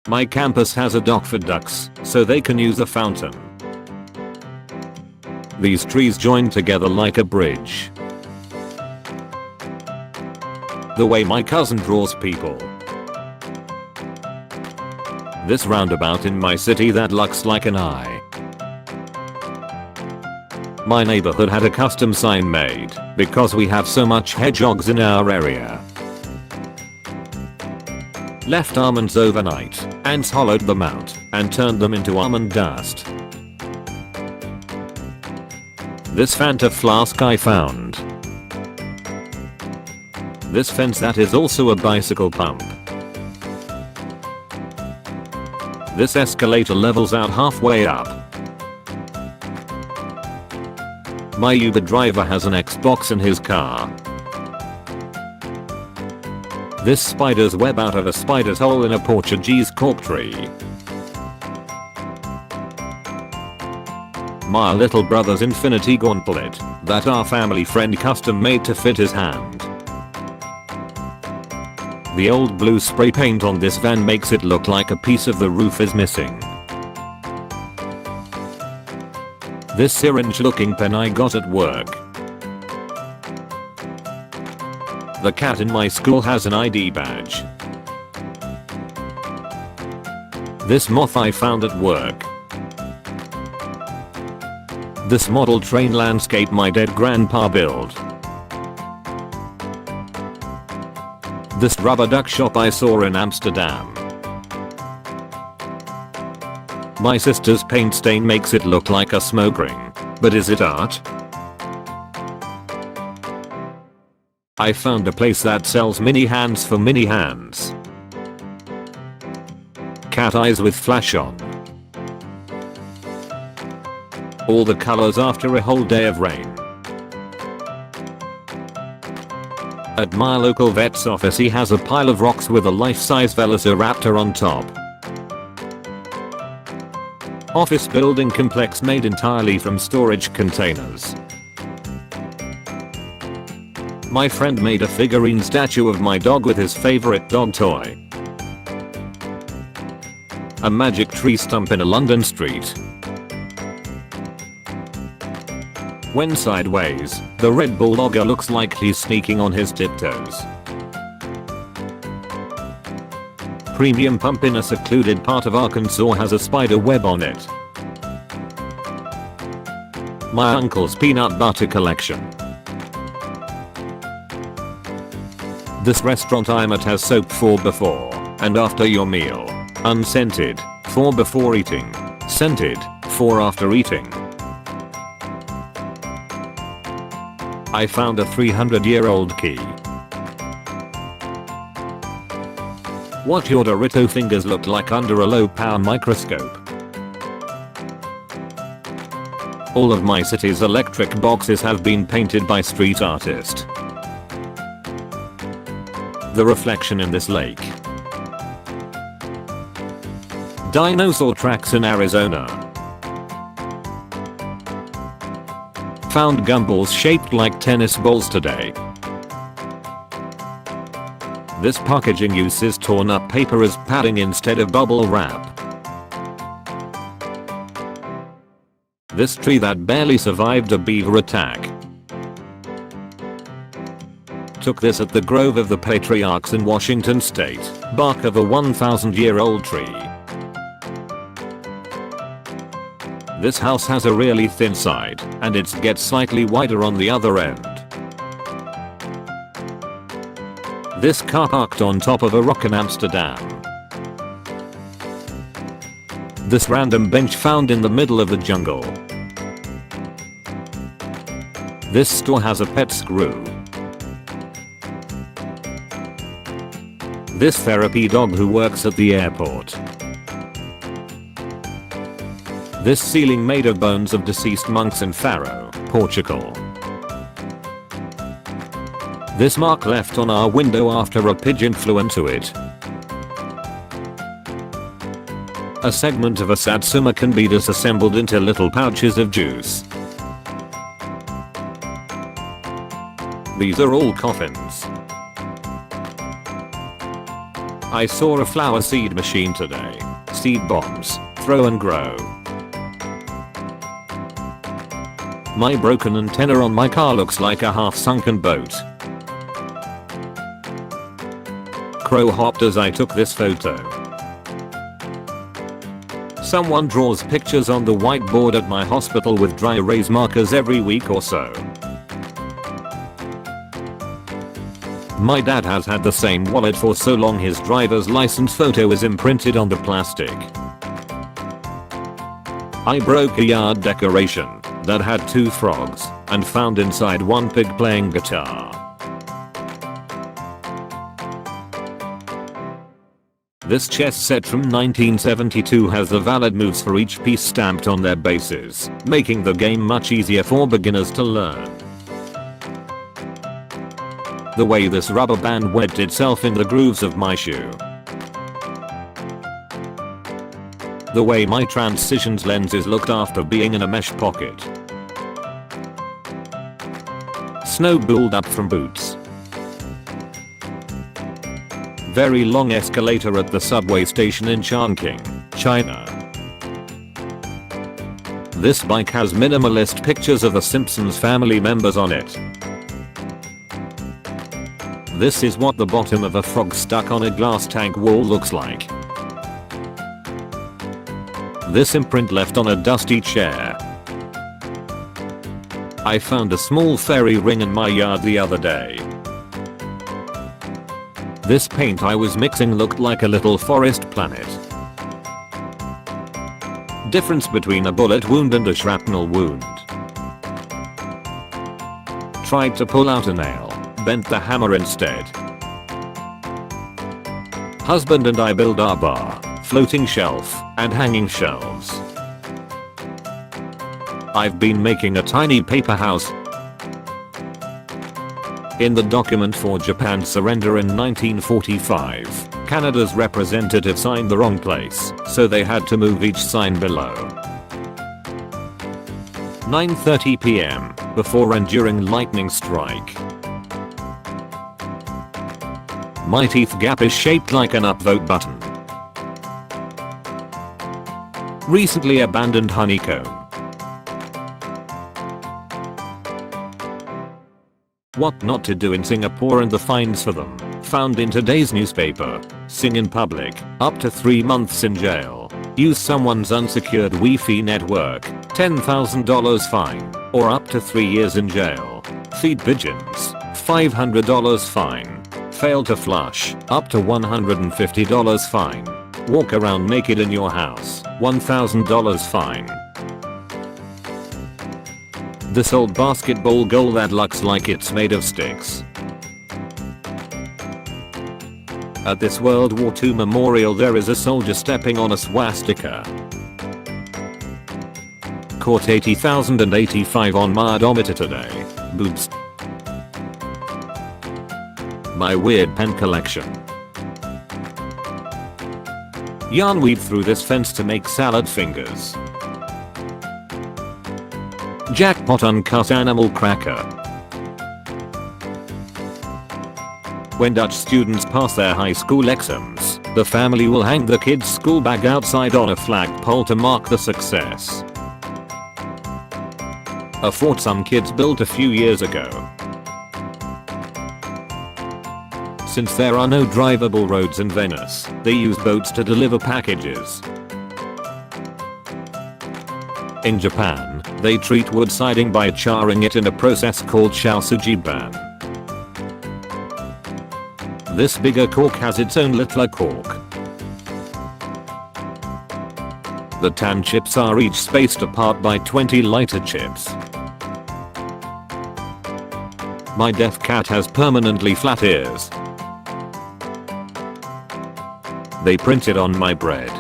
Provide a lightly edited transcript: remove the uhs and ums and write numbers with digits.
My campus has a dock for ducks, so they can use a fountain. These trees join together like a bridge. The way my cousin draws people. This roundabout in my city that looks like an eye. My neighborhood had a custom sign made because we have so much hedgehogs in our area. Left almonds overnight, ants hollowed them out and turned them into almond dust. This Fanta flask I found. This fence that is also a bicycle pump. This escalator levels out halfway up. My Uber driver has an Xbox in his car. This spider's web out of a spider's hole in a Portuguese cork tree. My little brother's infinity gauntlet that our family friend custom made to fit his hand. The old blue spray paint on this van makes it look like a piece of the roof is missing. This syringe looking pen I got at work. The cat in my school has an ID badge. This moth I found at work. This model train landscape my dead grandpa built. This rubber duck shop I saw in Amsterdam. My sister's paint stain makes it look like a smoke ring, but is it art? I found a place that sells mini hands for mini hands. Cat eyes with flash on. All the colors after a whole day of rain. At my local vet's office he has a pile of rocks with a life-size velociraptor on top. Office building complex made entirely from storage containers. My friend made a figurine statue of my dog with his favorite dog toy. A magic tree stump in a London street. When sideways, the Red Bull logger looks like he's sneaking on his tiptoes. Premium pump in a secluded part of Arkansas has a spider web on it. My uncle's peanut butter collection. This restaurant I'm at has soap for before and after your meal. Unscented, for before eating. Scented, for after eating. I found a 300-year-old key. What your Dorito fingers look like under a low-power microscope. All of my city's electric boxes have been painted by street artists. The reflection in this lake. Dinosaur tracks in Arizona. Found gumballs shaped like tennis balls today. This packaging uses torn up paper as padding instead of bubble wrap. This tree that barely survived a beaver attack. Took this at the Grove of the Patriarchs in Washington state, bark of a 1,000-year-old tree. This house has a really thin side, and it gets slightly wider on the other end. This car parked on top of a rock in Amsterdam. This random bench found in the middle of the jungle. This store has a pet screw. This therapy dog who works at the airport. This ceiling made of bones of deceased monks in Faro, Portugal. This mark left on our window after a pigeon flew into it. A segment of a satsuma can be disassembled into little pouches of juice. These are all coffins. I saw a flower seed machine today. Seed bombs. Throw and grow. My broken antenna on my car looks like a half-sunken boat. Crow hopped as I took this photo. Someone draws pictures on the whiteboard at my hospital with dry erase markers every week or so. My dad has had the same wallet for so long his driver's license photo is imprinted on the plastic. I broke a yard decoration that had 2 frogs and found inside one pig playing guitar. This chess set from 1972 has the valid moves for each piece stamped on their bases, making the game much easier for beginners to learn. The way this rubber band webbed itself in the grooves of my shoe. The way my transitions lenses looked after being in a mesh pocket. Snow build up from boots. Very long escalator at the subway station in Chongqing, China. This bike has minimalist pictures of the Simpsons family members on it. This is what the bottom of a frog stuck on a glass tank wall looks like. This imprint left on a dusty chair. I found a small fairy ring in my yard the other day. This paint I was mixing looked like a little forest planet. Difference between a bullet wound and a shrapnel wound. Tried to pull out a nail, bent the hammer instead. Husband and I build our bar, floating shelf, and hanging shelves. I've been making a tiny paper house. In the document for Japan's surrender in 1945, Canada's representative signed the wrong place, so they had to move each sign below. 9:30 PM, before and during lightning strike. My teeth gap is shaped like an upvote button. Recently abandoned honeycomb. What not to do in Singapore and the fines for them, found in today's newspaper. Sing in public, up to 3 months in jail. Use someone's unsecured Wi-Fi network, $10,000 fine, or up to 3 years in jail. Feed pigeons, $500 fine. Fail to flush, up to $150 fine. Walk around naked in your house, $1,000 fine. This old basketball goal that looks like it's made of sticks. At this World War II memorial there is a soldier stepping on a swastika. Caught 80,085 on my odometer today. Boobs. My weird pen collection. Yarn weave through this fence to make salad fingers. Jackpot uncut animal cracker. When Dutch students pass their high school exams, the family will hang the kid's school bag outside on a flagpole to mark the success. A fort some kids built a few years ago. Since there are no drivable roads in Venice, they use boats to deliver packages. In Japan, they treat wood siding by charring it in a process called shaosujiban. This bigger cork has its own littler cork. The tan chips are each spaced apart by 20 lighter chips. My deaf cat has permanently flat ears. They printed on my bread.